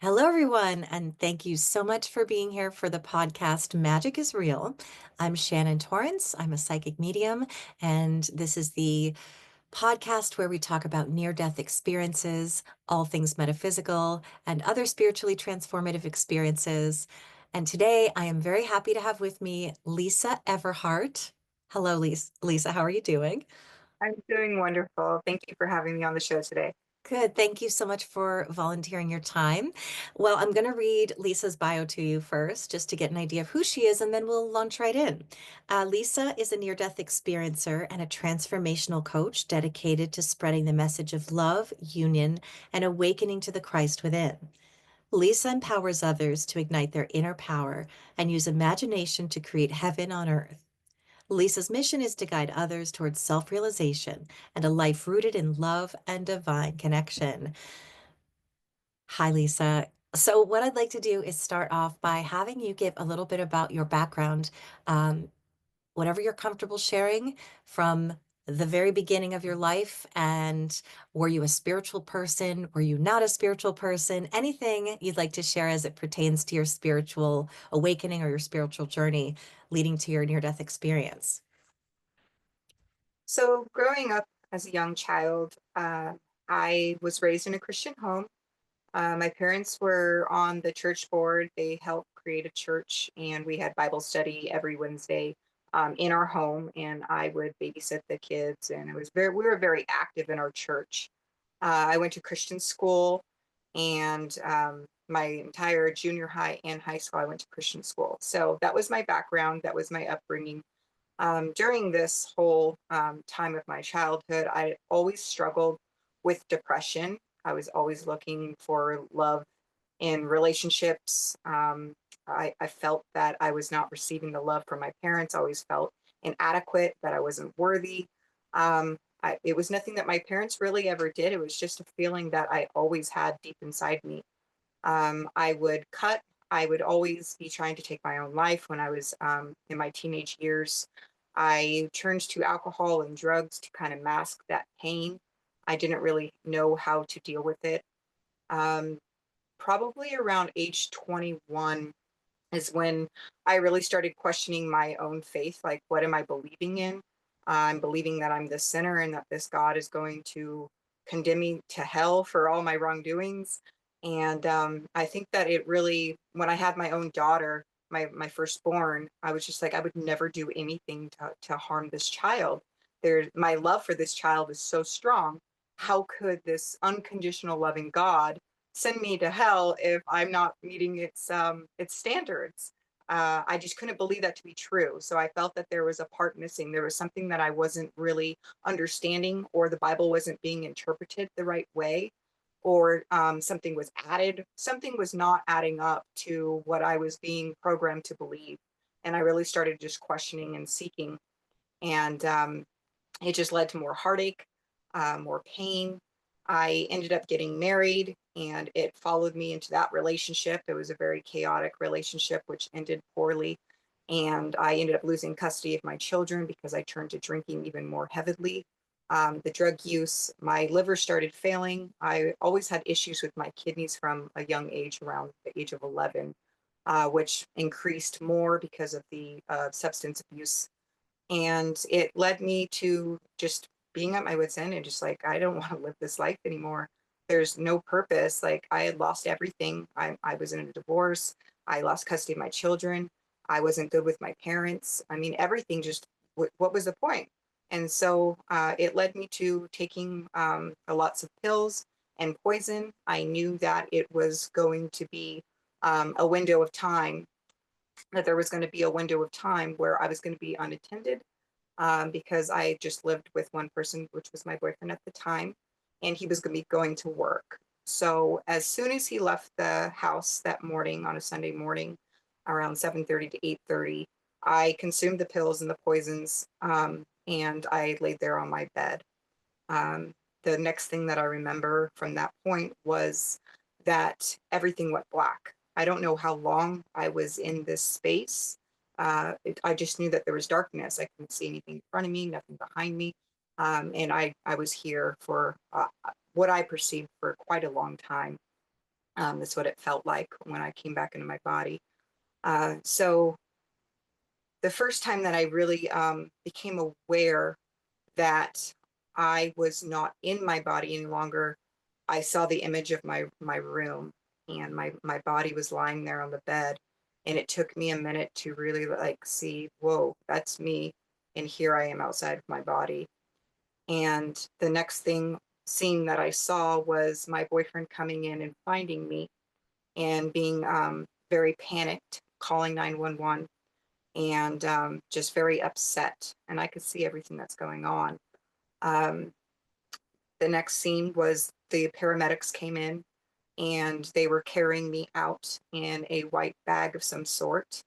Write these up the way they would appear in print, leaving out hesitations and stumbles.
Hello, everyone, and thank you so much for being here for the podcast Magic is Real. I'm Shannon Torrance. I'm a psychic medium, and this is the podcast where we talk about near-death experiences, all things metaphysical, and other spiritually transformative experiences. And today I am very happy to have with me Lisa Everhart. Hello, Lisa. Lisa, how are you doing? I'm doing wonderful. Thank you for having me on the show today. Good. Thank you so much for volunteering your time. Well, I'm going to read Lisa's bio to you first, just to get an idea of who she is, and then we'll launch right in. Lisa is a near-death experiencer and a transformational coach dedicated to spreading the message of love, union, and awakening to the Christ within. Lisa empowers others to ignite their inner power and use imagination to create heaven on earth. Lisa's mission is to guide others towards self realization and a life rooted in love and divine connection. Hi, Lisa. So, what I'd like to do is start off by having you give a little bit about your background, um, whatever you're comfortable sharing from the very beginning of your life. And were you a spiritual person? Were you not a spiritual person? Anything you'd like to share as it pertains to your spiritual awakening or your spiritual journey leading to your near-death experience? So, growing up as a young child, I was raised in a Christian home. My parents were on the church board. They helped create a church, and we had Bible study every Wednesday in our home. And I would babysit the kids, and we were very active in our church. I went to Christian school, and my entire junior high and high school, I went to Christian school. So that was my background. That was my upbringing. During this whole time of my childhood, I always struggled with depression. I was always looking for love in relationships. I felt that I was not receiving the love from my parents. I always felt inadequate, that I wasn't worthy. It was nothing that my parents really ever did. It was just a feeling that I always had deep inside me. I would cut. I would always be trying to take my own life when I was in my teenage years. I turned to alcohol and drugs to kind of mask that pain. I didn't really know how to deal with it. Um, Probably around age 21 is when I really started questioning my own faith. Like, what am I believing in? I'm believing that I'm the sinner and that this God is going to condemn me to hell for all my wrongdoings. And I think that it really, when I had my own daughter, my firstborn, I was just like, I would never do anything to harm this child. My love for this child is so strong. How could this unconditional loving God send me to hell if I'm not meeting its standards? I just couldn't believe that to be true. So I felt that there was a part missing. There was something that I wasn't really understanding, or the Bible wasn't being interpreted the right way, or something was added. Something was not adding up to what I was being programmed to believe. And I really started just questioning and seeking. And it just led to more heartache, more pain. I ended up getting married, and it followed me into that relationship. It was a very chaotic relationship, which ended poorly. And I ended up losing custody of my children because I turned to drinking even more heavily. The drug use, my liver started failing. I always had issues with my kidneys from a young age, around the age of 11, which increased more because of the substance abuse, and it led me to just being at my wit's end and just like, I don't want to live this life anymore. There's no purpose. Like, I had lost everything. I was in a divorce. I lost custody of my children. I wasn't good with my parents. I mean, everything just, what was the point? And so it led me to taking lots of pills and poison. I knew that it was going to be a window of time, that there was going to be a window of time where I was going to be unattended, because I just lived with one person, which was my boyfriend at the time, and he was going to be going to work. So as soon as he left the house that morning, on a Sunday morning, around 7:30 to 8:30, I consumed the pills and the poisons, and I laid there on my bed. The next thing that I remember from that point was that everything went black. I don't know how long I was in this space. I just knew that there was darkness. I couldn't see anything in front of me, nothing behind me. And I was here for what I perceived for quite a long time. That's what it felt like when I came back into my body. So the first time that I really became aware that I was not in my body any longer, I saw the image of my room, and my body was lying there on the bed, and it took me a minute to really like see, whoa, that's me, and here I am outside of my body. And the next scene that I saw was my boyfriend coming in and finding me and being very panicked, calling 911, and just very upset. And I could see everything that's going on. Um, the next scene was the paramedics came in and they were carrying me out in a white bag of some sort,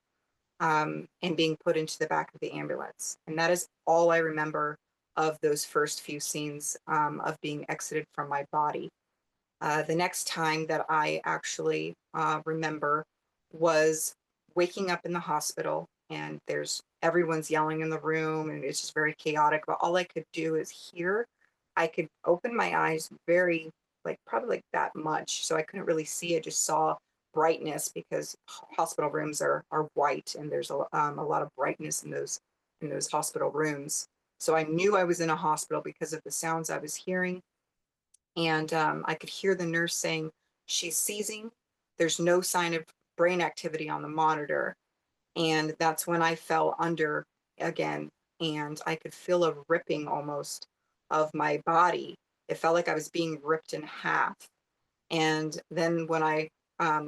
and being put into the back of the ambulance. And that is all I remember of those first few scenes, of being exited from my body. The next time that I actually remember was waking up in the hospital, and there's everyone's yelling in the room and it's just very chaotic. But all I could do is hear. I could open my eyes very, like, probably like that much, so I couldn't really see. I just saw brightness because hospital rooms are white, and there's a lot of brightness in those hospital rooms. So I knew I was in a hospital because of the sounds I was hearing, and I could hear the nurse saying, "She's seizing. There's no sign of brain activity on the monitor." And that's when I fell under again, and I could feel a ripping almost of my body. It felt like I was being ripped in half. And then when I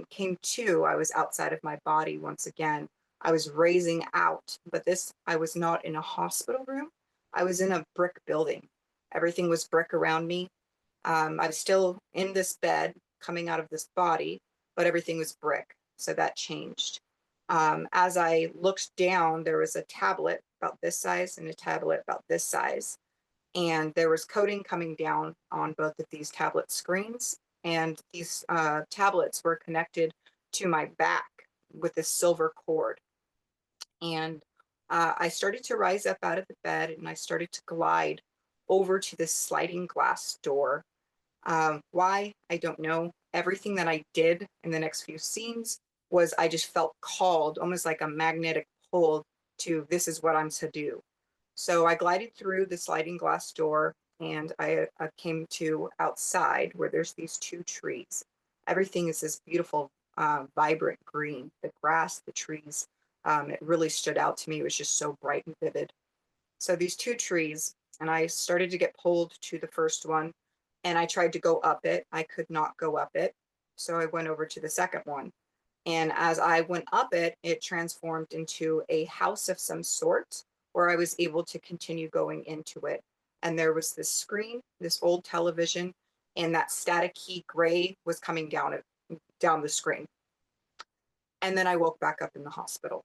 came to, I was outside of my body once again. I was raising out, but this, I was not in a hospital room. I was in a brick building. Everything was brick around me. I was still in this bed coming out of this body, but everything was brick. So that changed. As I looked down, there was a tablet about this size and a tablet about this size. And there was coding coming down on both of these tablet screens. And these tablets were connected to my back with this silver cord. And I started to rise up out of the bed, and I started to glide over to this sliding glass door. Why? I don't know. Everything that I did in the next few scenes was I just felt called, almost like a magnetic pull to, this is what I'm to do. So I glided through the sliding glass door, and I came to outside where there's these two trees. Everything is this beautiful, vibrant green. The grass, the trees, it really stood out to me. It was just so bright and vivid. So these two trees, and I started to get pulled to the first one, and I tried to go up it. I could not go up it. So I went over to the second one. And as I went up it, it transformed into a house of some sort where I was able to continue going into it. And there was this screen, this old television, and that staticky gray was coming down it down the screen. And then I woke back up in the hospital.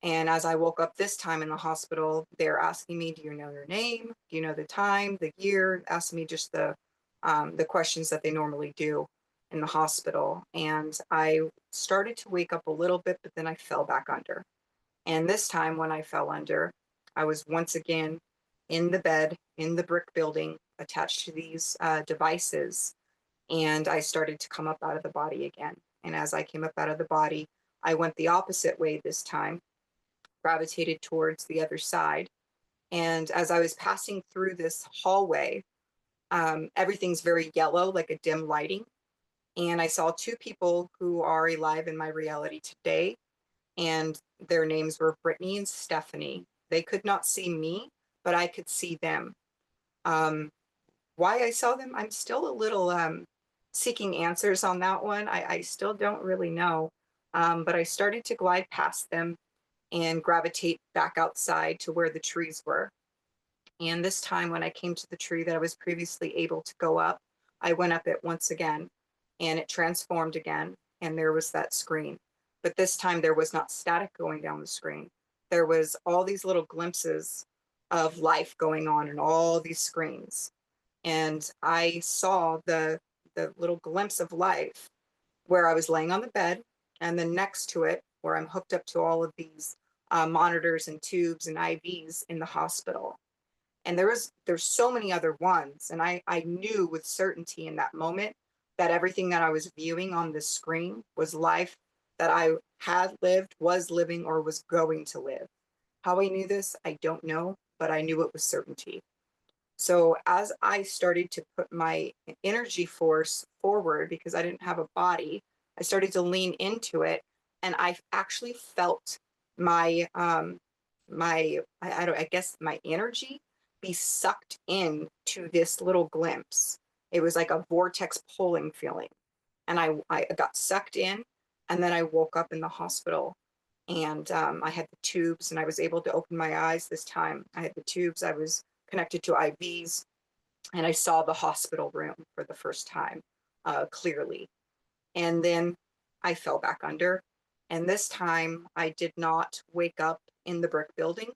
And as I woke up this time in the hospital, they're asking me, "Do you know your name? Do you know the time, the year?" Asking me just the questions that they normally do in the hospital. And I started to wake up a little bit, but then I fell back under. And this time, when I fell under, I was once again in the bed in the brick building, attached to these devices, and I started to come up out of the body again. And as I came up out of the body, I went the opposite way this time, gravitated towards the other side. And as I was passing through this hallway, everything's very yellow, like a dim lighting. And I saw two people who are alive in my reality today, and their names were Brittany and Stephanie. They could not see me, but I could see them. Um, why I saw them, I'm still a little seeking answers on that one. I still don't really know. But I started to glide past them and gravitate back outside to where the trees were. And this time, when I came to the tree that I was previously able to go up, I went up it once again, and it transformed again. And there was that screen. But this time, there was not static going down the screen. There was all these little glimpses of life going on in all these screens. And I saw the little glimpse of life where I was laying on the bed, and then next to it, where I'm hooked up to all of these monitors and tubes and IVs in the hospital. And there's so many other ones, and I knew with certainty in that moment that everything that I was viewing on this screen was life that I had lived, was living, or was going to live. How I knew this, I don't know, but I knew it was certainty. So as I started to put my energy force forward because I didn't have a body, I started to lean into it, and I actually felt my I guess my energy be sucked in to this little glimpse. It was like a vortex pulling feeling, and I got sucked in, and then I woke up in the hospital, and I had the tubes, and I was able to open my eyes this time. I had the tubes. I was connected to IVs, and I saw the hospital room for the first time clearly. And then I fell back under. And this time I did not wake up in the brick building,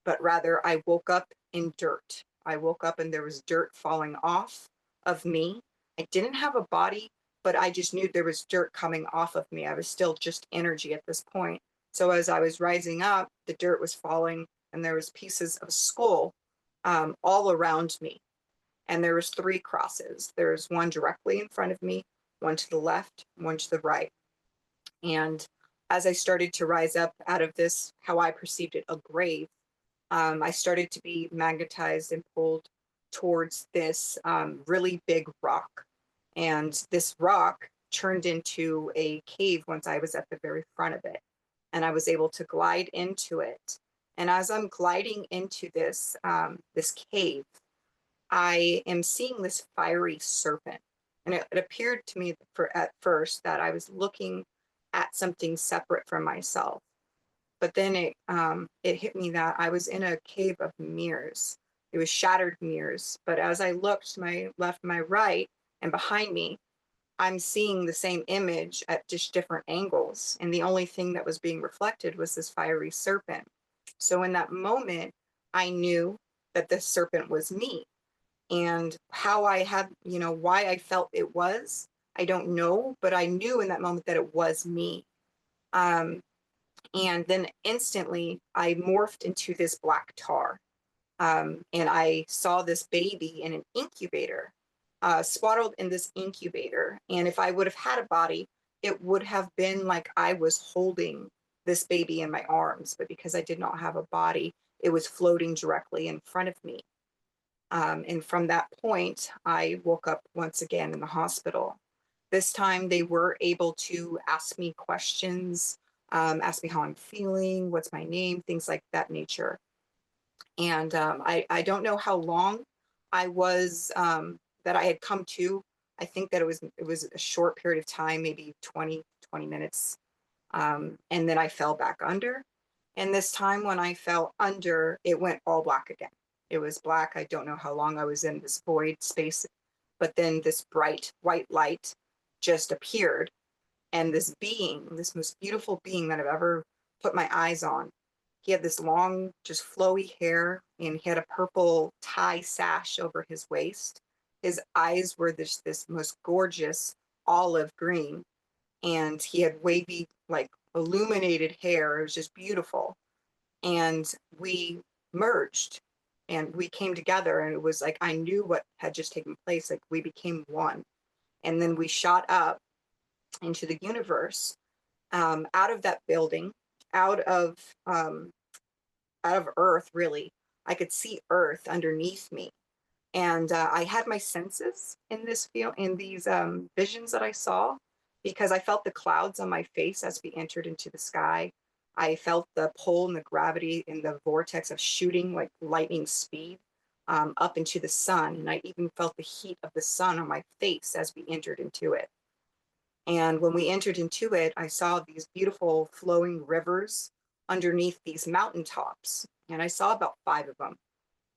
but rather I woke up in dirt. I woke up and there was dirt falling off of me. I didn't have a body, but I just knew there was dirt coming off of me. I was still just energy at this point. So as I was rising up, the dirt was falling and there was pieces of skull all around me, and there was three crosses. There's one directly in front of me, one to the left, one to the right. And as I started to rise up out of this, how I perceived it, a grave, I started to be magnetized and pulled towards this really big rock. And this rock turned into a cave once I was at the very front of it. And I was able to glide into it. And as I'm gliding into this cave, I am seeing this fiery serpent. And it appeared to me at first that I was looking at something separate from myself. But then it hit me that I was in a cave of mirrors. It was shattered mirrors. But as I looked to my left, my right, and behind me, I'm seeing the same image at just different angles. And the only thing that was being reflected was this fiery serpent. So in that moment, I knew that this serpent was me. And how I had, why I felt it was, I don't know, but I knew in that moment that it was me. Um, and then instantly I morphed into this black tar. And I saw this baby in an incubator, swaddled in this incubator. And if I would have had a body, it would have been like I was holding this baby in my arms. But because I did not have a body, it was floating directly in front of me. And from that point, I woke up once again in the hospital. This time, they were able to ask me questions, ask me how I'm feeling, what's my name, things like that nature. And I don't know how long I was that I had come to. I think that it was a short period of time, maybe 20 minutes. And then I fell back under. And this time when I fell under, it went all black again. It was black. I don't know how long I was in this void space, but then this bright white light just appeared. And this being, this most beautiful being that I've ever put my eyes on, he had this long, just flowy hair, and he had a purple tie sash over his waist. His eyes were this most gorgeous olive green, and he had wavy, like illuminated hair. It was just beautiful. And we merged and we came together, and it was like I knew what had just taken place. Like we became one. And then we shot up into the universe, out of that building, out of um, out of Earth. Really, I could see Earth underneath me, and I had my senses in this field, in these visions that I saw, because I felt the clouds on my face as we entered into the sky. I felt the pull and the gravity in the vortex of shooting like lightning speed up into the sun, and I even felt the heat of the sun on my face as we entered into it. And when we entered into it, I saw these beautiful flowing rivers underneath these mountaintops, and I saw about five of them,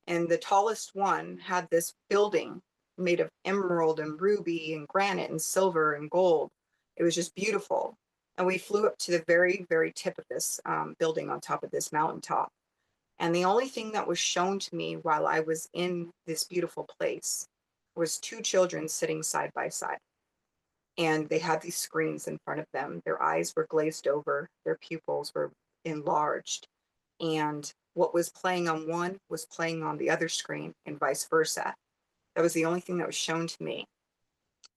and the tallest one had this building made of emerald and ruby and granite and silver and gold. It was just beautiful. And we flew up to the very, very tip of this building on top of this mountaintop. And the only thing that was shown to me while I was in this beautiful place was two children sitting side by side. And they had these screens in front of them. Their eyes were glazed over, their pupils were enlarged, and what was playing on one was playing on the other screen and vice versa. That was the only thing that was shown to me.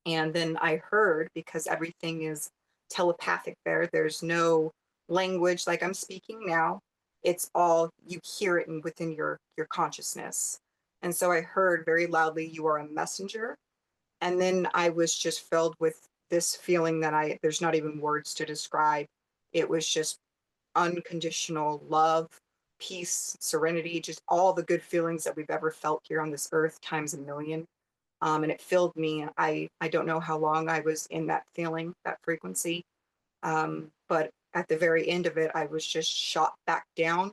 And then I heard, because everything is telepathic there, there's no language like I'm speaking now. It's all you hear it within your consciousness. And so I heard very loudly, "You are a messenger." And then I was just filled with this feeling that there's not even words to describe. It was just unconditional love, peace, serenity, just all the good feelings that we've ever felt here on this earth times a million. And it filled me. I don't know how long I was in that feeling, that frequency. But at the very end of it, I was just shot back down.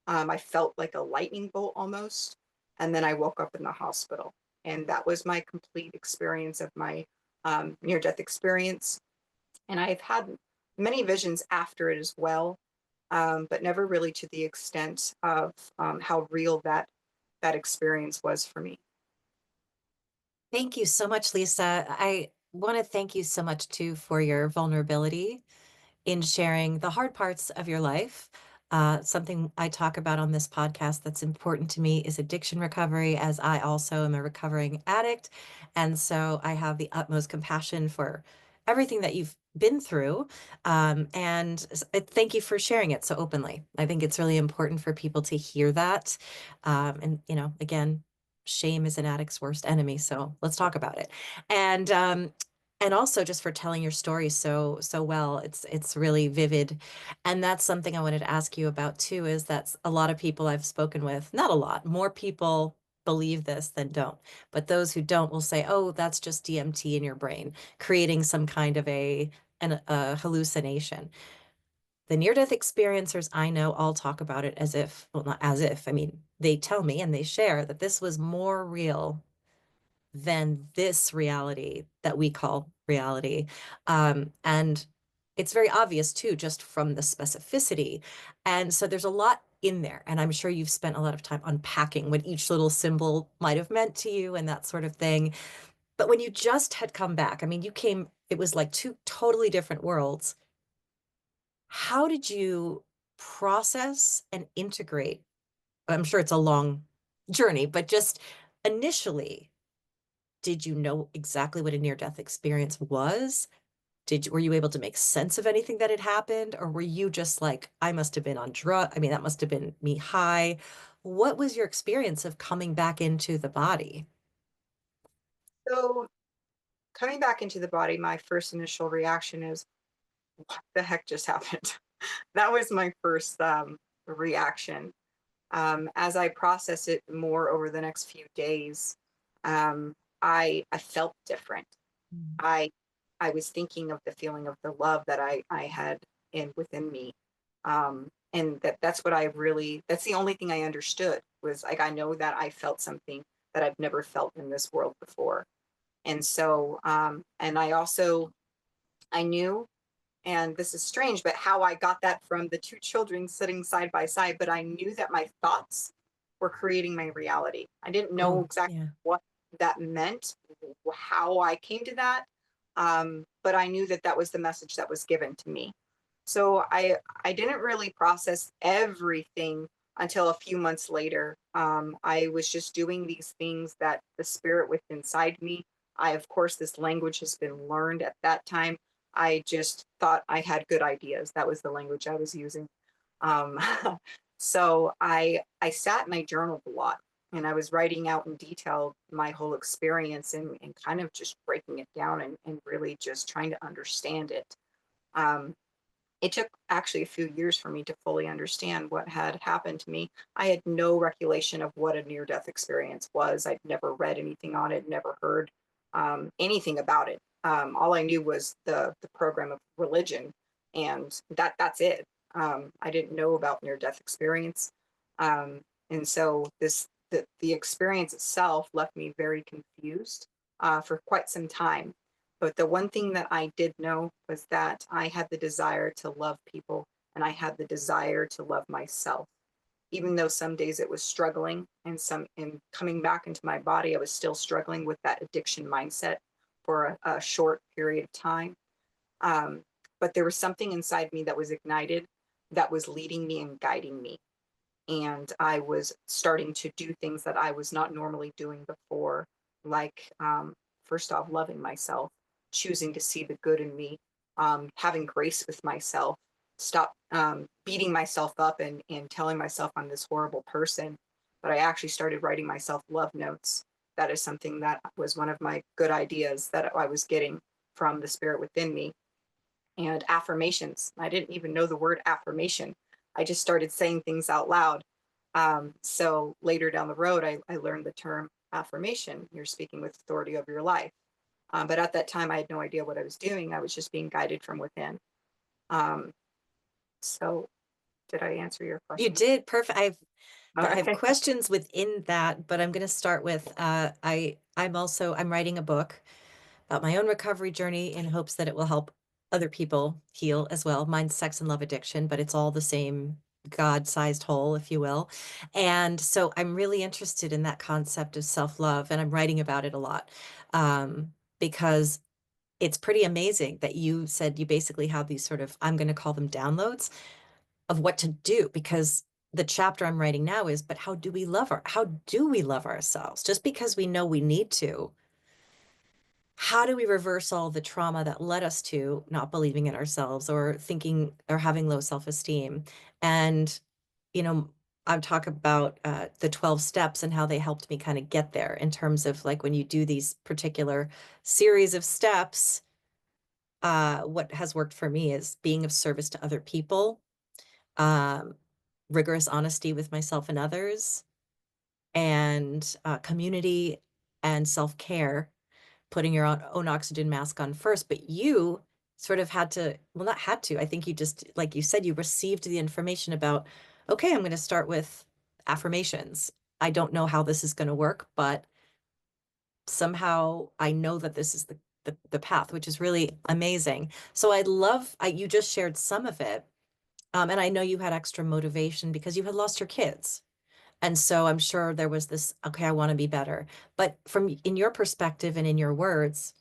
I felt like a lightning bolt almost. And then I woke up in the hospital. And that was my complete experience of my near death experience. And I've had many visions after it as well, but never really to the extent of how real that experience was for me. Thank you so much, Lisa. I want to thank you so much too for your vulnerability in sharing the hard parts of your life. Something I talk about on this podcast that's important to me is addiction recovery, as I also am a recovering addict. And so I have the utmost compassion for everything that you've been through. Thank you for sharing it so openly. I think it's really important for people to hear that. Again, shame is an addict's worst enemy. So let's talk about it. And and also just for telling your story so well. It's really vivid. And that's something I wanted to ask you about too, is that a lot of people I've spoken with, not a lot, more people believe this than don't, but those who don't will say, oh, that's just DMT in your brain creating some kind of a hallucination. The near death experiencers I know all talk about it as if, well, not as if, I mean, they tell me and they share that this was more real than this reality that we call reality. And it's very obvious too, just from the specificity. And so there's a lot in there. And I'm sure you've spent a lot of time unpacking what each little symbol might have meant to you and that sort of thing. But when you just had come back, I mean, it was like two totally different worlds. How did you process and integrate? I'm sure it's a long journey, but just initially, did you know exactly what a near-death experience was? Were you able to make sense of anything that had happened? Or were you just like, I must have been on drug? I mean, that must have been me high. What was your experience of coming back into the body? So coming back into the body, my first initial reaction is, what the heck just happened? That was my first reaction. As I process it more over the next few days, um, I felt different. Mm. I I was thinking of the feeling of the love that I had in within me. And that's what I really, that's the only thing I understood, was like, I know that I felt something that I've never felt in this world before. And so and I also, I knew, and this is strange, but how I got that from the two children sitting side by side, but I knew that my thoughts were creating my reality. I didn't know Oh, exactly yeah. what that meant, how I came to that, but I knew that that was the message that was given to me. So I didn't really process everything until a few months later. I was just doing these things that the spirit within inside me. I, of course, this language has been learned at that time. I just thought I had good ideas. That was the language I was using. Um, so I sat and I journaled a lot, and I was writing out in detail my whole experience, and kind of just breaking it down, and really just trying to understand it. Um, it took actually a few years for me to fully understand what had happened to me. I had no recollection of what a near death experience was. I'd never read anything on it, never heard anything about it. All I knew was the program of religion, and that's it. I didn't know about near death experience, and so the experience itself left me very confused for quite some time. But the one thing that I did know was that I had the desire to love people, and I had the desire to love myself. Even though some days it was struggling, and some in coming back into my body, I was still struggling with that addiction mindset for a short period of time. Um, but there was something inside me that was ignited, that was leading me and guiding me. And I was starting to do things that I was not normally doing before, like first off, loving myself. choosing to see the good in me, having grace with myself, stop beating myself up and telling myself I'm this horrible person. But I actually started writing myself love notes. That is something that was one of my good ideas that I was getting from the spirit within me. And affirmations. I didn't even know the word affirmation. I just started saying things out loud. So later down the road, I learned the term affirmation. You're speaking with authority over your life. But at that time, I had no idea what I was doing. I was just being guided from within. Um, so, did I answer your You question? did perfect. I have Okay. questions within that, but I'm going to start with I'm writing a book about my own recovery journey in hopes that it will help other people heal as well. Mine's sex and love addiction, but it's all the same God-sized hole, if you will. And so I'm really interested in that concept of self-love, and I'm writing about it a lot because it's pretty amazing that you said you basically have these sort of, I'm going to call them downloads of what to do, because the chapter I'm writing now is, but how do we love ourselves? Just because we know we need to, how do we reverse all the trauma that led us to not believing in ourselves or thinking or having low self-esteem? And, you know, I'm talking about the 12 steps and how they helped me kind of get there in terms of like when you do these particular series of steps, what has worked for me is being of service to other people, um, rigorous honesty with myself and others, and community and self-care, putting your own oxygen mask on first. But you sort of had to, well, not had to, I think you just, like you said, you received the information about, okay, I'm going to start with affirmations. I don't know how this is going to work, but somehow I know that this is the path, which is really amazing. So you just shared some of it. And I know you had extra motivation because you had lost your kids. And so I'm sure there was this, okay, I want to be better. But from in your perspective and in your words,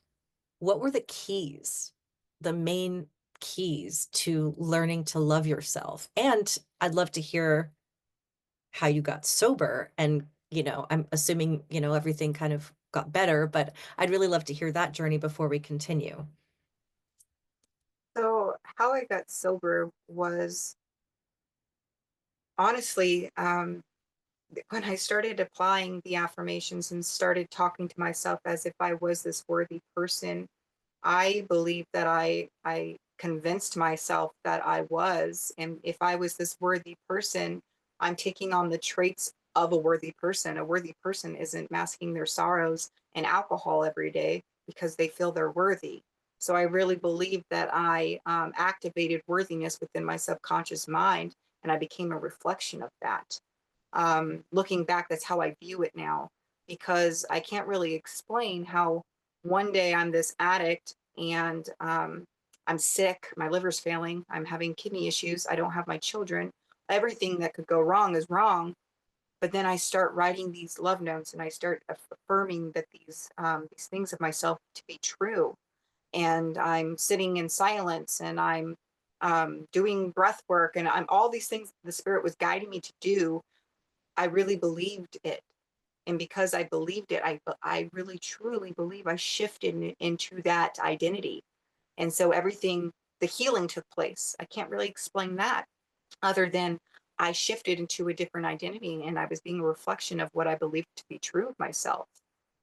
what were the keys, the main keys to learning to love yourself? And I'd love to hear how you got sober. And, I'm assuming, everything kind of got better, but I'd really love to hear that journey before we continue. So, how I got sober was honestly when I started applying the affirmations and started talking to myself as if I was this worthy person. I believe that I convinced myself that I was, and if I was this worthy person, I'm taking on the traits of a worthy person. A worthy person isn't masking their sorrows and alcohol every day because they feel they're worthy. So I really believe that I activated worthiness within my subconscious mind, and I became a reflection of that. Looking back, that's how I view it now, because I can't really explain how one day I'm this addict and I'm sick, my liver's failing, I'm having kidney issues, I don't have my children, everything that could go wrong is wrong. But then I start writing these love notes and I start affirming that these things of myself to be true. And I'm sitting in silence and I'm doing breath work and I'm all these things the spirit was guiding me to do. I really believed it. And because I believed it, I really truly believe I shifted into that identity. And so everything, the healing took place. I can't really explain that other than I shifted into a different identity and I was being a reflection of what I believed to be true of myself.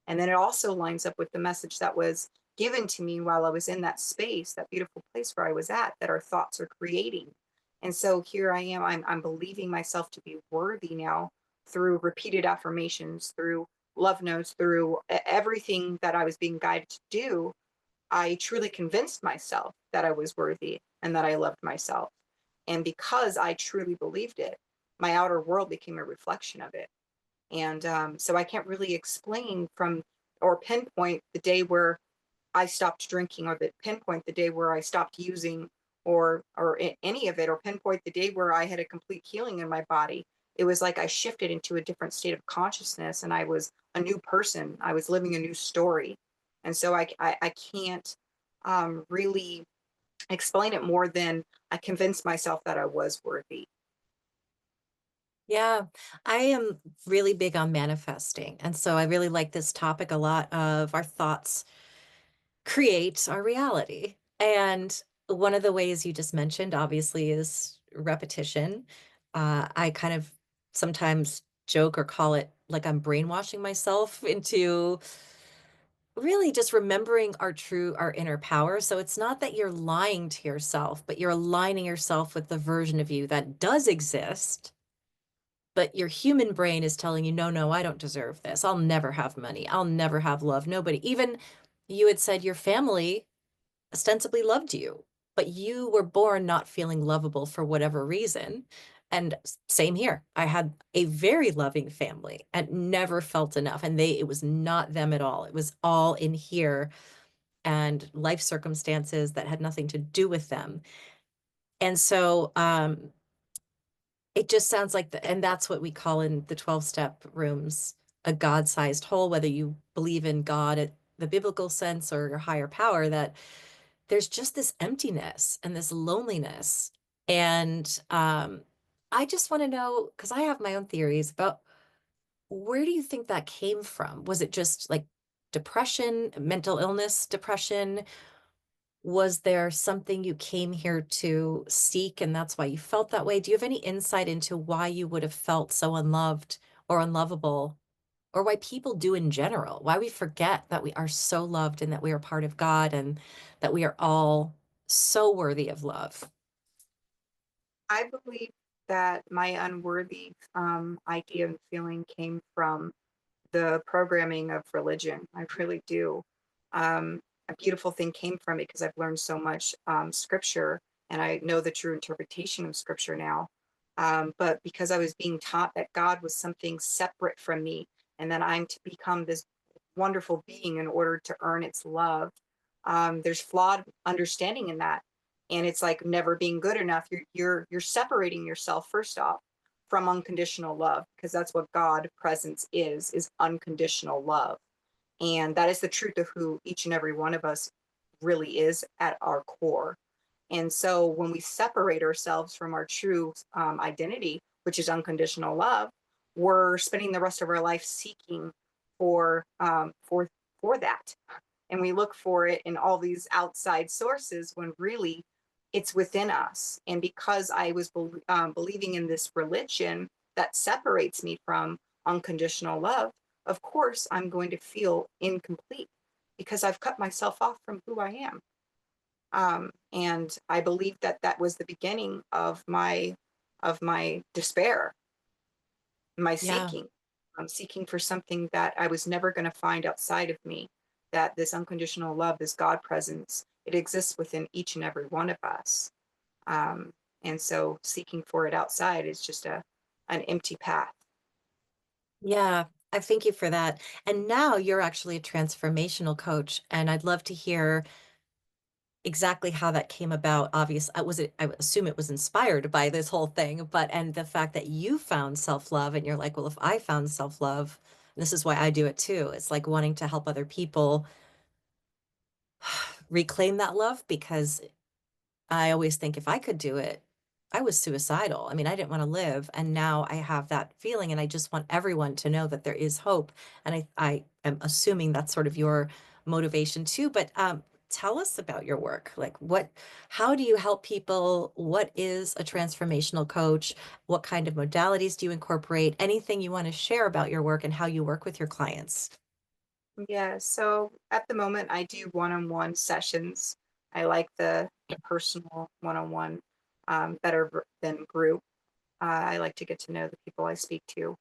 And then it also lines up with the message that was given to me while I was in that space, that beautiful place where I was at, that our thoughts are creating. And so here I am, I'm believing myself to be worthy now through repeated affirmations, through love notes, through everything that I was being guided to do. I truly convinced myself that I was worthy and that I loved myself. And because I truly believed it, my outer world became a reflection of it. And so I can't really explain from or pinpoint the day where I stopped drinking or the pinpoint the day where I stopped using or any of it or pinpoint the day where I had a complete healing in my body. It was like I shifted into a different state of consciousness and I was a new person. I was living a new story. And so I can't really explain it more than I convinced myself that I was worthy. Yeah, I am really big on manifesting. And so I really like this topic a lot of our thoughts create our reality. And one of the ways you just mentioned, obviously, is repetition. I kind of sometimes joke or call it like I'm brainwashing myself into really just remembering our inner power. So it's not that you're lying to yourself, but you're aligning yourself with the version of you that does exist. But your human brain is telling you, no, no, I don't deserve this. I'll never have money. I'll never have love. Nobody, even you had said your family ostensibly loved you, but you were born not feeling lovable for whatever reason. And same here. I had a very loving family and never felt enough. And it was not them at all. It was all in here and life circumstances that had nothing to do with them. And so, it just sounds like and that's what we call in the 12-step rooms a God-sized hole, whether you believe in God at the biblical sense or your higher power, that there's just this emptiness and this loneliness. And I just want to know, because I have my own theories about where do you think that came from? Was it just like depression, mental illness, depression? Was there something you came here to seek and that's why you felt that way? Do you have any insight into why you would have felt so unloved or unlovable, or why people do in general? Why we forget that we are so loved and that we are part of God and that we are all so worthy of love? I believe that my unworthy idea and feeling came from the programming of religion. I really do. A beautiful thing came from it because I've learned so much scripture and I know the true interpretation of scripture now. But because I was being taught that God was something separate from me and that I'm to become this wonderful being in order to earn its love, there's flawed understanding in that. And it's like never being good enough. You're separating yourself first off from unconditional love, because that's what God presence is unconditional love. And that is the truth of who each and every one of us really is at our core. And so when we separate ourselves from our true identity, which is unconditional love, we're spending the rest of our life seeking for um, for for that, and we look for it in all these outside sources when really it's within us. And because I was believing in this religion that separates me from unconditional love, of course I'm going to feel incomplete because I've cut myself off from who I am. And I believe that that was the beginning of my despair, my Yeah. seeking. I'm seeking for something that I was never going to find outside of me. That this unconditional love, this God presence, it exists within each and every one of us. Um, and so seeking for it outside is just a an empty path. Yeah. I thank you for that. And now you're actually a transformational coach, and I'd love to hear exactly how that came about. Obvious, I assume it was inspired by this whole thing, but and the fact that you found self-love and you're like, well, if I found self-love, this is why I do it too. It's like wanting to help other people reclaim that love, because I always think if I could do it, I was suicidal. I mean, I didn't want to live. And now I have that feeling, and I just want everyone to know that there is hope. And I am assuming that's sort of your motivation too. But tell us about your work. Like, how do you help people? What is a transformational coach? What kind of modalities do you incorporate? Anything you want to share about your work and how you work with your clients? Yeah, so at the moment I do one-on-one sessions. I like the personal one-on-one better than group. I like to get to know the people I speak to.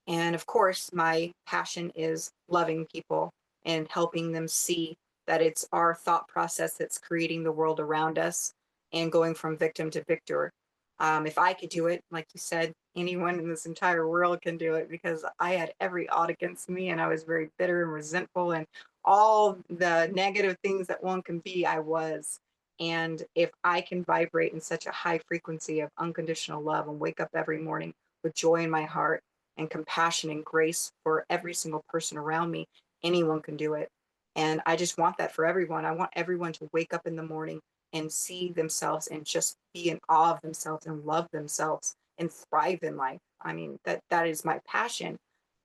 And of course, my passion is loving people and helping them see that it's our thought process that's creating the world around us and going from victim to victor. If I could do it, like you said, anyone in this entire world can do it because I had every odd against me and I was very bitter and resentful and all the negative things that one can be, I was. And if I can vibrate in such a high frequency of unconditional love and wake up every morning with joy in my heart and compassion and grace for every single person around me, anyone can do it. And I just want that for everyone. I want everyone to wake up in the morning and see themselves and just be in awe of themselves and love themselves and thrive in life. I mean, that is my passion.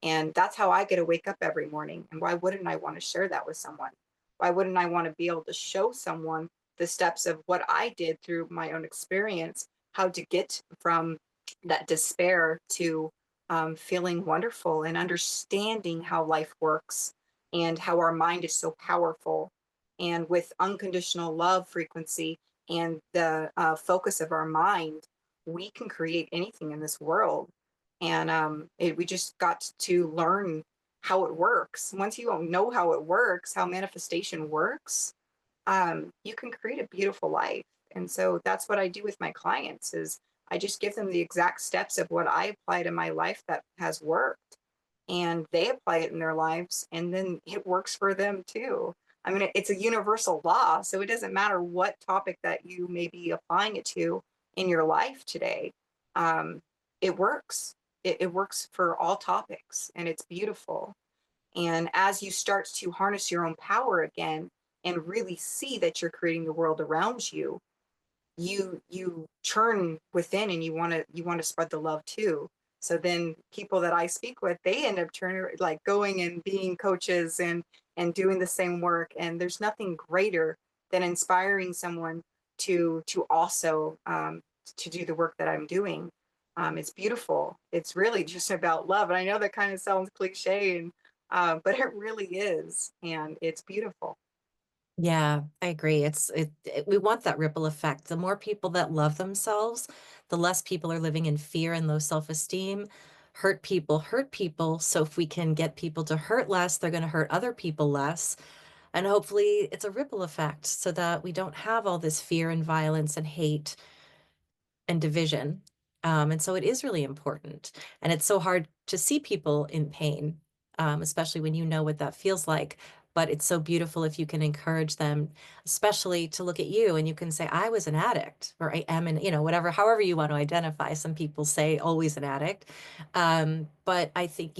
And that's how I get to wake up every morning. And why wouldn't I want to share that with someone? why wouldn't I want to be able to show someone the steps of what I did through my own experience, how to get from that despair to feeling wonderful and understanding how life works and how our mind is so powerful. And with unconditional love frequency and the focus of our mind, we can create anything in this world. And we just got to learn how it works. Once you know how it works, how manifestation works, you can create a beautiful life. And so that's what I do with my clients is I just give them the exact steps of what I apply to my life that has worked, and they apply it in their lives, and then it works for them too. I mean, it's a universal law, so it doesn't matter what topic that you may be applying it to in your life today. Um, it works. It works for all topics, and it's beautiful. And as you start to harness your own power again and really see that you're creating the world around you, you churn within and you want to spread the love too. So then people that I speak with, they end up turning like going and being coaches and doing the same work. And there's nothing greater than inspiring someone to also to do the work that I'm doing. It's beautiful. It's really just about love. And I know that kind of sounds cliche, and but it really is, and it's beautiful. Yeah, I agree. We want that ripple effect. The more people that love themselves, the less people are living in fear and low self-esteem. Hurt people hurt people. So if we can get people to hurt less, they're going to hurt other people less. And hopefully it's a ripple effect so that we don't have all this fear and violence and hate and division. And so it is really important. And it's so hard to see people in pain, especially when you know what that feels like. But it's so beautiful if you can encourage them, especially to look at you and you can say, I was an addict, or I am whatever, however you want to identify. Some people say always an addict. But I think,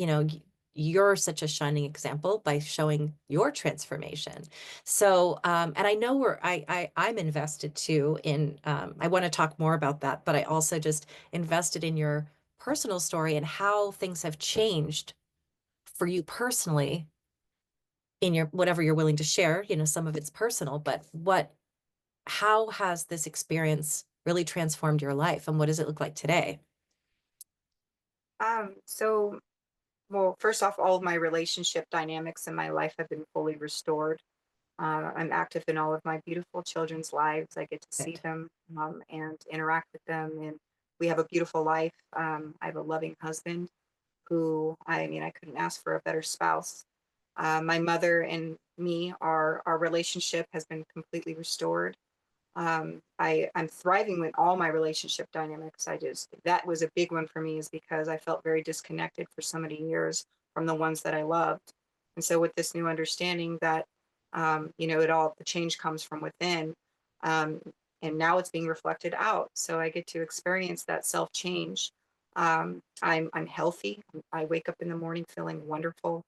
you're such a shining example by showing your transformation. So, and I know I'm invested too in, I want to talk more about that, but I also just invested in your personal story and how things have changed for you personally in your, whatever you're willing to share, some of it's personal, but how has this experience really transformed your life and what does it look like today? So well, first off, all of my relationship dynamics in my life have been fully restored. I'm active in all of my beautiful children's lives. I get to see Good. them and interact with them, and we have a beautiful life. I have a loving husband who, I mean, I couldn't ask for a better spouse. My mother and me, our relationship has been completely restored. I'm thriving with all my relationship dynamics. That was a big one for me, is because I felt very disconnected for so many years from the ones that I loved. And so with this new understanding that, the change comes from within, um, and now it's being reflected out. So I get to experience that self change. I'm healthy. I wake up in the morning feeling wonderful.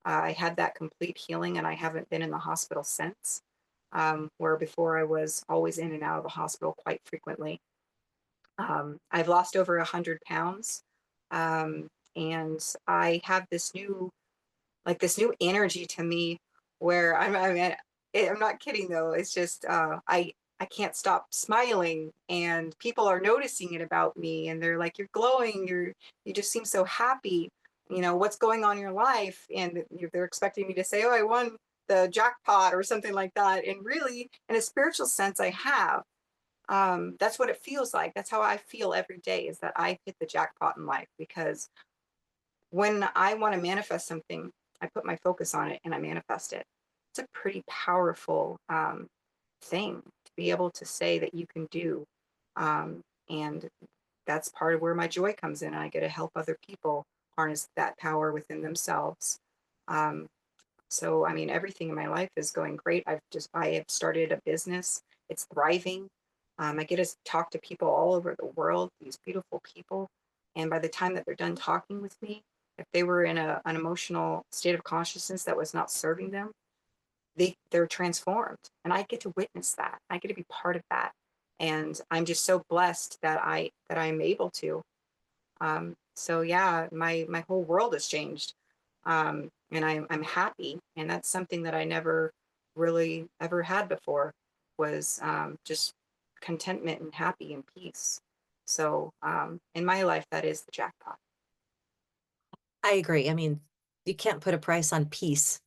I had that complete healing and I haven't been in the hospital since, where before I was always in and out of the hospital quite frequently. I've lost over 100 pounds, and I have this new energy to me where I'm not kidding though. It's just I can't stop smiling, and people are noticing it about me, and they're like, "You're glowing. You just seem so happy. What's going on in your life?" And they're expecting me to say, "Oh, I won the jackpot" or something like that. And really, in a spiritual sense, I have. That's what it feels like. That's how I feel every day, is that I hit the jackpot in life, because when I want to manifest something, I put my focus on it and I manifest it. It's a pretty powerful thing to be able to say that you can do. And that's part of where my joy comes in. I get to help other people harness that power within themselves. Um, so, I mean, everything in my life is going great. I have started a business. It's thriving. I get to talk to people all over the world, these beautiful people. And by the time that they're done talking with me, if they were in an emotional state of consciousness that was not serving them, they're transformed. And I get to witness that. I get to be part of that. And I'm just so blessed that I'm able to. So yeah, my whole world has changed, and I'm happy, and that's something that I never really ever had before was just contentment and happy and peace. So in my life, that is the jackpot. I agree. I mean, you can't put a price on peace,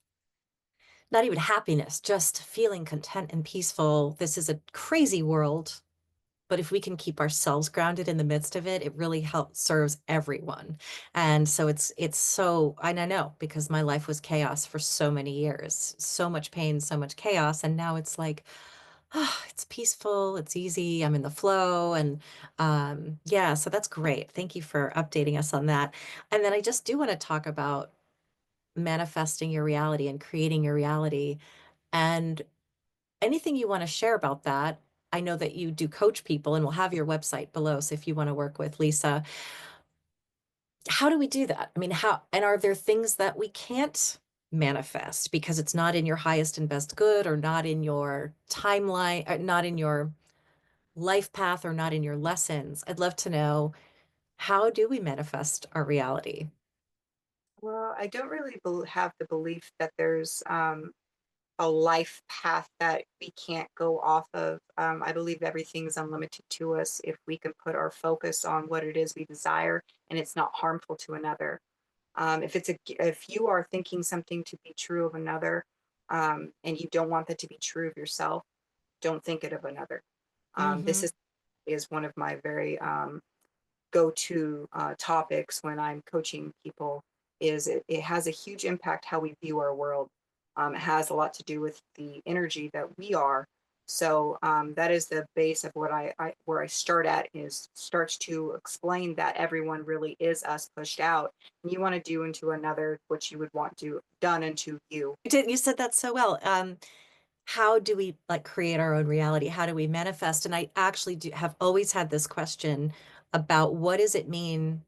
not even happiness, just feeling content and peaceful. This is a crazy world, but if we can keep ourselves grounded in the midst of it, it really helps serves everyone. And so it's so, and I know because my life was chaos for so many years, so much pain, so much chaos, and now it's like, ah, it's peaceful, it's easy, I'm in the flow, and yeah, so that's great. Thank you for updating us on that. And then I just do want to talk about manifesting your reality and creating your reality. And anything you want to share about that? I know that you do coach people and we'll have your website below. So if you want to work with Lisa, how do we do that? I mean, how, and are there things that we can't manifest because it's not in your highest and best good or not in your timeline, or not in your life path or not in your lessons? I'd love to know, how do we manifest our reality? Well, I don't really have the belief that there's a life path that we can't go off of. I believe everything's unlimited to us if we can put our focus on what it is we desire and it's not harmful to another. If you are thinking something to be true of another, and you don't want that to be true of yourself, don't think it of another. This Hmm. is one of my very go-to topics when I'm coaching people. Is it has a huge impact how we view our world. It has a lot to do with the energy that we are. So that is the base of what where I start at, is starts to explain that everyone really is us pushed out, and you want to do into another what you would want to done into you. You said that so well. How do we like create our own reality? How do we manifest? And I actually do have always had this question about what does it mean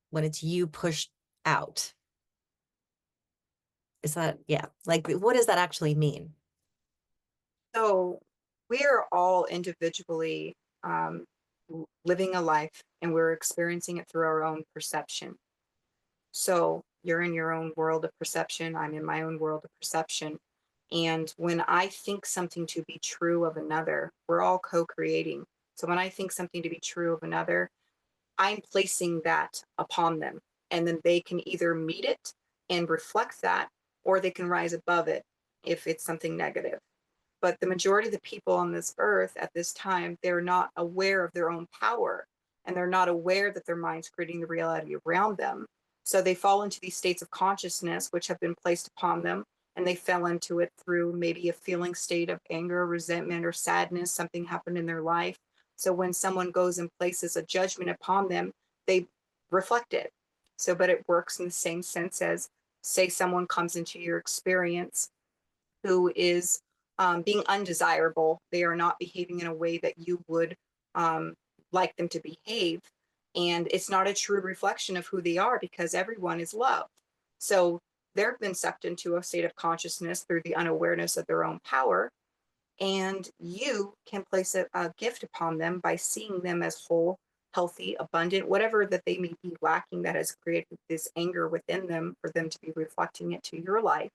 when it's you pushed out? Is that, yeah, like what does that actually mean? So we are all individually um, living a life, and we're experiencing it through our own perception. So you're in your own world of perception. I'm in my own world of perception. And when I think something to be true of another, we're all co creating. So when I think something to be true of another, I'm placing that upon them. And then they can either meet it and reflect that, or they can rise above it if it's something negative. But the majority of the people on this earth at this time, they're not aware of their own power, and they're not aware that their mind's creating the reality around them. So they fall into these states of consciousness which have been placed upon them, and they fell into it through maybe a feeling state of anger, resentment, or sadness. Something happened in their life. So when someone goes and places a judgment upon them, they reflect it. So, but it works in the same sense as, say, someone comes into your experience who is being undesirable. They are not behaving in a way that you would um, like them to behave. And it's not a true reflection of who they are, because everyone is loved. So they've been sucked into a state of consciousness through the unawareness of their own power. And you can place a gift upon them by seeing them as whole, healthy, abundant, whatever that they may be lacking that has created this anger within them, for them to be reflecting it to your life.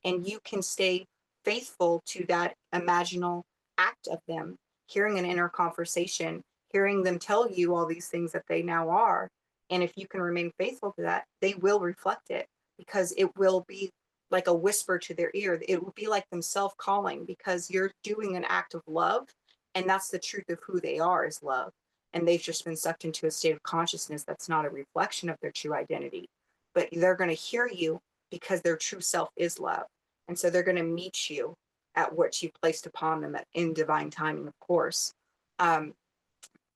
And you can stay faithful to that imaginal act of them, hearing an inner conversation, hearing them tell you all these things that they now are. And if you can remain faithful to that, they will reflect it, because it will be like a whisper to their ear. It will be like them self calling, because you're doing an act of love. And that's the truth of who they are, is love. And they've just been sucked into a state of consciousness that's not a reflection of their true identity. But they're going to hear you because their true self is love. And so they're going to meet you at what you placed upon them in divine timing, of course. Um,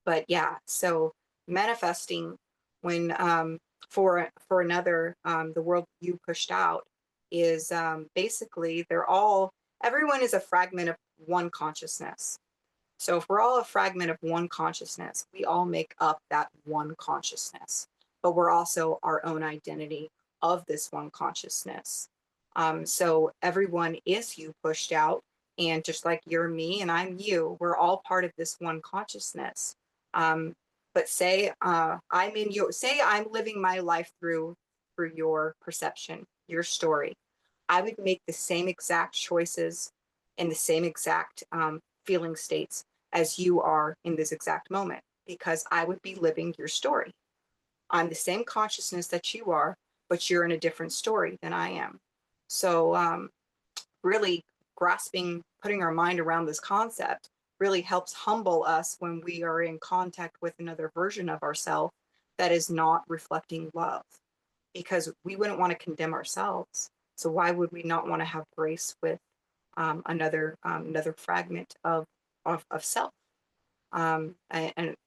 but yeah, so manifesting when for another, the world you pushed out is basically everyone is a fragment of one consciousness. So if we're all a fragment of one consciousness, we all make up that one consciousness, but we're also our own identity of this one consciousness. So everyone is you pushed out, and just like you're me and I'm you, we're all part of this one consciousness. Um, but say I'm living my life through your perception, your story. I would make the same exact choices and the same exact feeling states as you are in this exact moment, because I would be living your story. I'm the same consciousness that you are, but you're in a different story than I am. So, really grasping, putting our mind around this concept really helps humble us when we are in contact with another version of ourselves that is not reflecting love, because we wouldn't want to condemn ourselves. So why would we not want to have grace with another fragment of self? And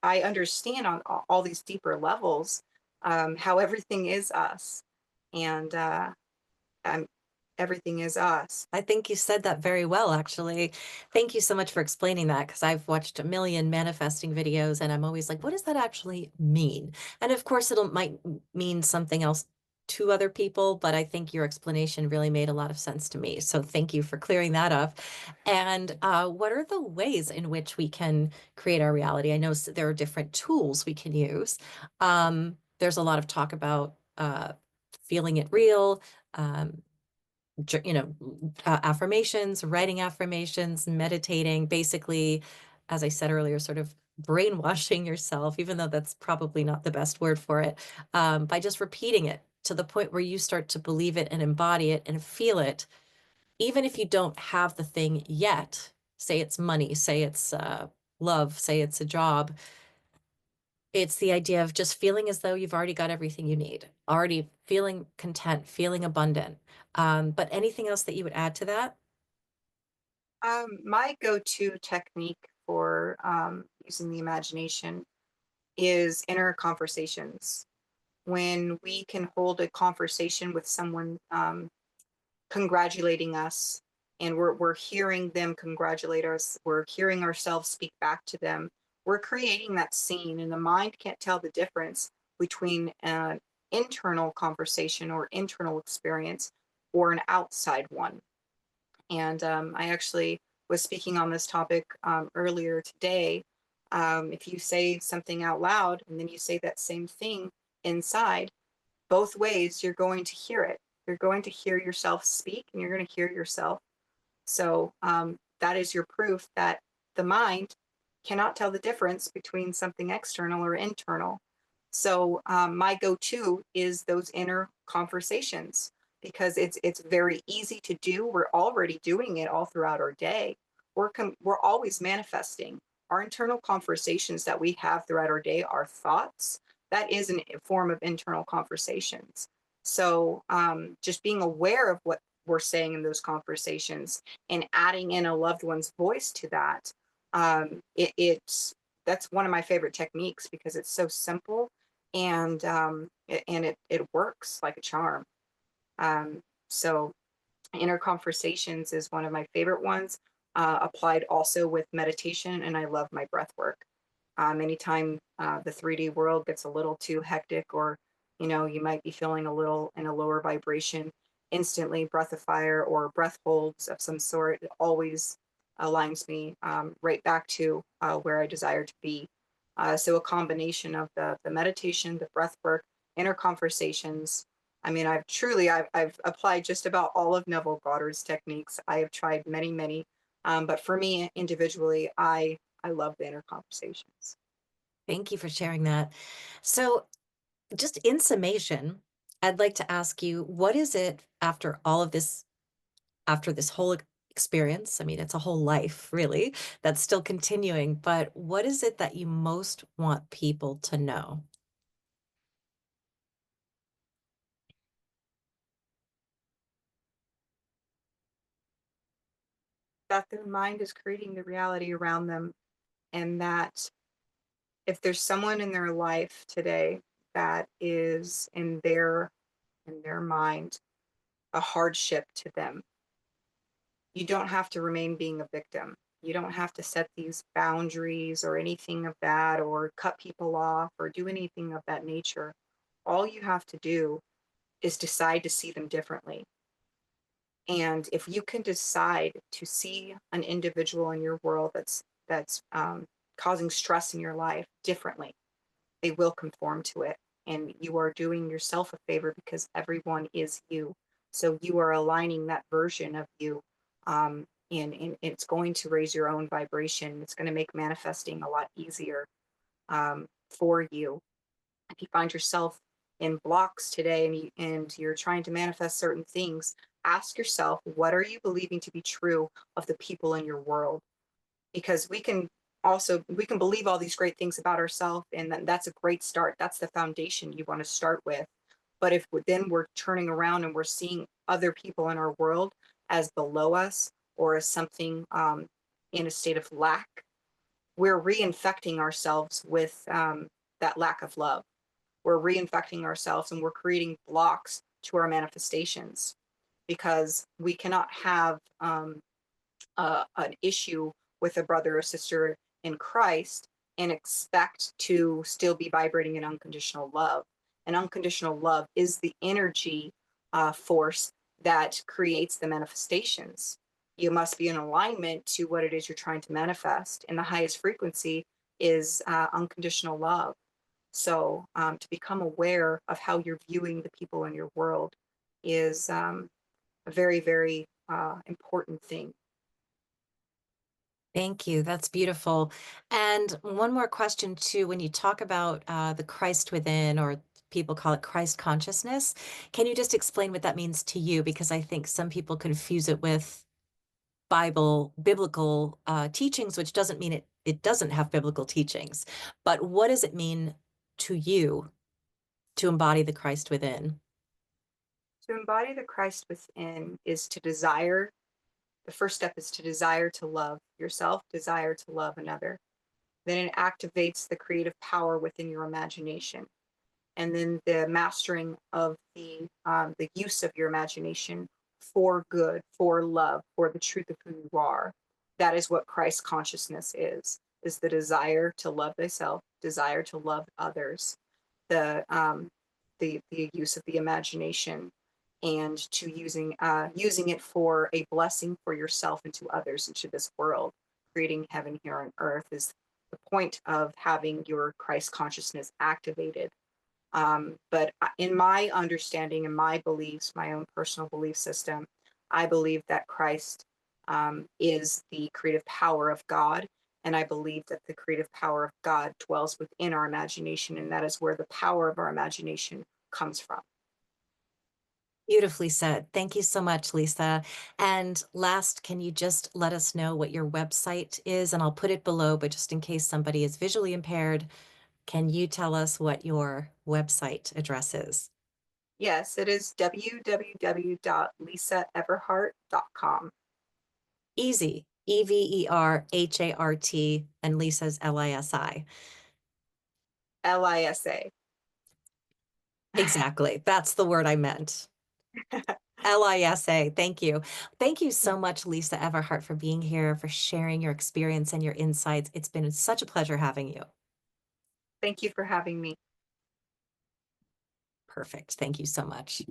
I understand on all these deeper levels how everything is us, and um, everything is us. I think you said that very well, actually. Thank you so much for explaining that because I've watched a million manifesting videos and I'm always like, what does that actually mean? And of course, it'll might mean something else to other people, but I think your explanation really made a lot of sense to me. So thank you for clearing that up. And what are the ways in which we can create our reality? I know there are different tools we can use. There's a lot of talk about feeling it real. Um, you know, affirmations, writing affirmations, meditating, basically, as I said earlier, sort of brainwashing yourself, even though that's probably not the best word for it, by just repeating it to the point where you start to believe it and embody it and feel it, even if you don't have the thing yet. Say it's money, say it's love, say it's a job. It's the idea of just feeling as though you've already got everything you need, already feeling content, feeling abundant. But anything else that you would add to that? My go-to technique for using the imagination is inner conversations. When we can hold a conversation with someone congratulating us, and we're hearing them congratulate us, we're hearing ourselves speak back to them, we're creating that scene, and the mind can't tell the difference between an internal conversation or internal experience or an outside one. And I actually was speaking on this topic earlier today. If you say something out loud and then you say that same thing inside, both ways you're going to hear it. You're going to hear yourself speak and you're going to hear yourself. So that is your proof that the mind cannot tell the difference between something external or internal. So my go-to is those inner conversations, because it's very easy to do. We're already doing it all throughout our day. We're always manifesting. Our internal conversations that we have throughout our day, our thoughts, that is a form of internal conversations. So just being aware of what we're saying in those conversations and adding in a loved one's voice to that, it's that's one of my favorite techniques because it's so simple, and it works like a charm. Um, so inner conversations is one of my favorite ones. Applied also with meditation, and I love my breath work. Anytime the 3D world gets a little too hectic, or you might be feeling a little in a lower vibration, instantly breath of fire or breath holds of some sort, it always aligns me right back to where I desire to be. So a combination of the meditation, the breath work, inner conversations. I mean, I've applied just about all of Neville Goddard's techniques. I have tried many, many, but for me individually, I love the inner conversations. Thank you for sharing that. So, just in summation, I'd like to ask you, what is it after all of this, after this whole experience? I mean, it's a whole life, really, that's still continuing, but what is it that you most want people to know? That their mind is creating the reality around them, and that if there's someone in their life today that is in their mind a hardship to them, you don't have to remain being a victim. You don't have to set these boundaries or anything of that, or cut people off, or do anything of that nature. All you have to do is decide to see them differently. And if you can decide to see an individual in your world that's causing stress in your life differently, they will conform to it. And you are doing yourself a favor, because everyone is you. So you are aligning that version of you, and it's going to raise your own vibration. It's going to make manifesting a lot easier for you. If you find yourself in blocks today and you're trying to manifest certain things, ask yourself, what are you believing to be true of the people in your world? Because we can believe all these great things about ourselves, and that's a great start. That's the foundation you want to start with. But if then we're turning around and we're seeing other people in our world as below us or as something in a state of lack, we're reinfecting ourselves with that lack of love. We're reinfecting ourselves and we're creating blocks to our manifestations because we cannot have an issue with a brother or sister in Christ and expect to still be vibrating in unconditional love. And unconditional love is the energy force that creates the manifestations. You must be in alignment to what it is you're trying to manifest. And the highest frequency is unconditional love. So to become aware of how you're viewing the people in your world is a very, very important thing. Thank you. That's beautiful. And one more question too, when you talk about the Christ within, or people call it Christ consciousness, can you just explain what that means to you? Because I think some people confuse it with biblical teachings, which doesn't mean it doesn't have biblical teachings. But what does it mean to you to embody the Christ within? To embody the Christ within is to desire. The first step is to desire to love yourself, desire to love another. Then it activates the creative power within your imagination. And then the mastering of the use of your imagination for good, for love, for the truth of who you are. That is what Christ consciousness is the desire to love thyself, desire to love others, the the use of the imagination, and to using it for a blessing for yourself and to others into this world. Creating heaven here on earth is the point of having your Christ consciousness activated. But in my understanding and my beliefs, my own personal belief system, I believe that Christ is the creative power of God. And I believe that the creative power of God dwells within our imagination. And that is where the power of our imagination comes from. Beautifully said. Thank you so much, Lisa. And last, can you just let us know what your website is? And I'll put it below, but just in case somebody is visually impaired, can you tell us what your website address is? Yes, it is www.lisaeverhart.com. Easy. Everhart, and Lisa's Lisi. LISA. Exactly. That's the word I meant. Lisa. Thank you. Thank you so much, Lisa Everhart, for being here, for sharing your experience and your insights. It's been such a pleasure having you. Thank you for having me. Perfect. Thank you so much.